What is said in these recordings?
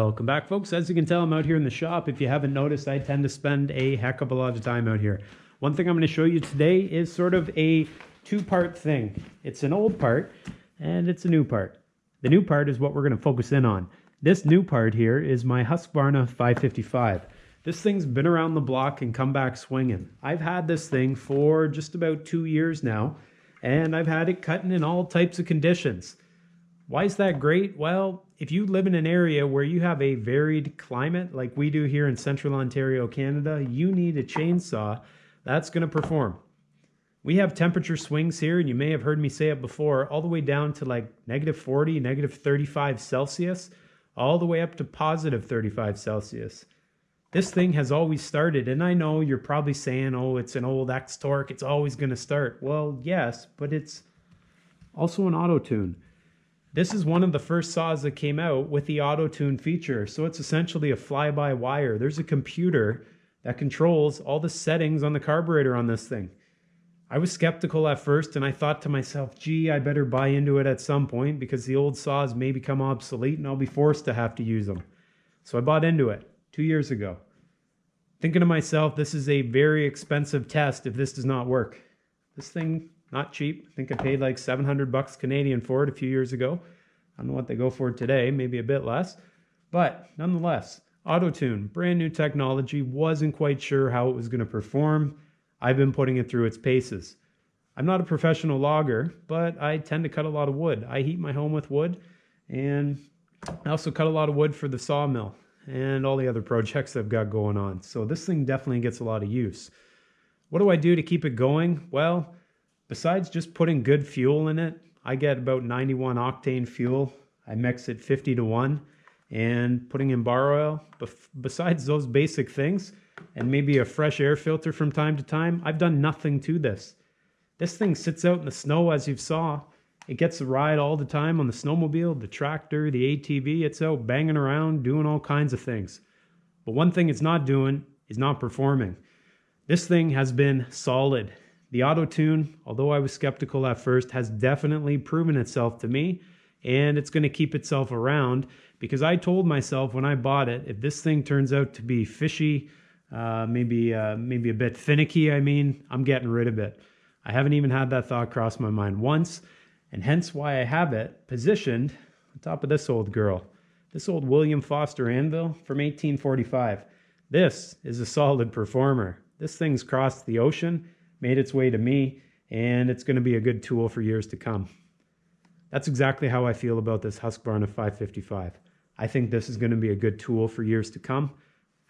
Welcome back, folks. As you can tell, I'm out here in the shop. If you haven't noticed, I tend to spend a heck of a lot of time out here. One thing I'm going to show you today is sort of a two-part thing. It's an old part and it's a new part. The new part is what we're going to focus in on. This new part here is my Husqvarna 555. This thing's been around the block and come back swinging. I've had this thing for just about 2 years now, and I've had it cutting in all types of conditions. Why is that great? Well, if you live in an area where you have a varied climate like we do here in Central Ontario, Canada, you need a chainsaw that's going to perform. We have temperature swings here, and you may have heard me say it before, all the way down to like -40, -35 Celsius, all the way up to +35 Celsius. This thing has always started, and I know you're probably saying, oh, it's an old x-torq, it's always going to start. Well, yes, but it's also an Autotune. This is one of the first saws that came out with the Autotune feature, so it's essentially a fly-by-wire. There's a computer that controls all the settings on the carburetor on this thing. I was skeptical at first, and I thought to myself, gee, I better buy into it at some point because the old saws may become obsolete and I'll be forced to have to use them. So I bought into it 2 years ago, thinking to myself, this is a very expensive test if this does not work. This thing, not cheap. I think I paid like 700 bucks Canadian for it a few years ago. I don't know what they go for today, maybe a bit less. But nonetheless, Autotune, brand new technology, wasn't quite sure how it was going to perform. I've been putting it through its paces. I'm not a professional logger, but I tend to cut a lot of wood. I heat my home with wood, and I also cut a lot of wood for the sawmill and all the other projects I've got going on. So this thing definitely gets a lot of use. What do I do to keep it going? Well, besides just putting good fuel in it, I get about 91 octane fuel. I mix it 50-1 and putting in bar oil. Besides those basic things and maybe a fresh air filter from time to time, I've done nothing to this. This thing sits out in the snow, as you saw. It gets a ride all the time on the snowmobile, the tractor, the ATV. It's out banging around, doing all kinds of things. But one thing it's not doing is not performing. This thing has been solid. The Autotune, although I was skeptical at first, has definitely proven itself to me, and it's going to keep itself around because I told myself when I bought it, if this thing turns out to be fishy, maybe a bit finicky, I'm getting rid of it. I haven't even had that thought cross my mind once, and hence why I have it positioned on top of this old girl, this old William Foster anvil from 1845. This is a solid performer. This thing's crossed the ocean, made its way to me, and it's going to be a good tool for years to come. That's exactly how I feel about this Husqvarna 555. I think this is going to be a good tool for years to come.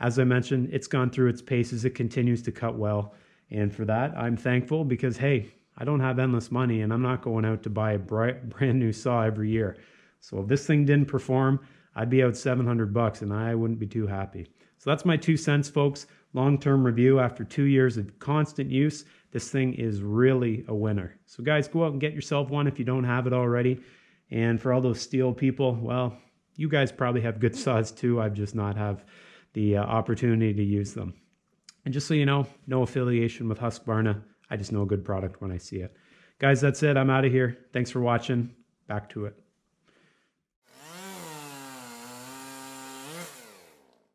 As I mentioned, it's gone through its paces. It continues to cut well, and for that, I'm thankful because, hey, I don't have endless money, and I'm not going out to buy a brand new saw every year. So if this thing didn't perform, I'd be out 700 bucks, and I wouldn't be too happy. So that's my 2 cents, folks. Long-term review after 2 years of constant use. This thing is really a winner. So guys, go out and get yourself one if you don't have it already. And for all those steel people, well, you guys probably have good saws too. I've just not have the opportunity to use them. And just so you know, no affiliation with Husqvarna. I just know a good product when I see it. Guys, that's it. I'm out of here. Thanks for watching. Back to it.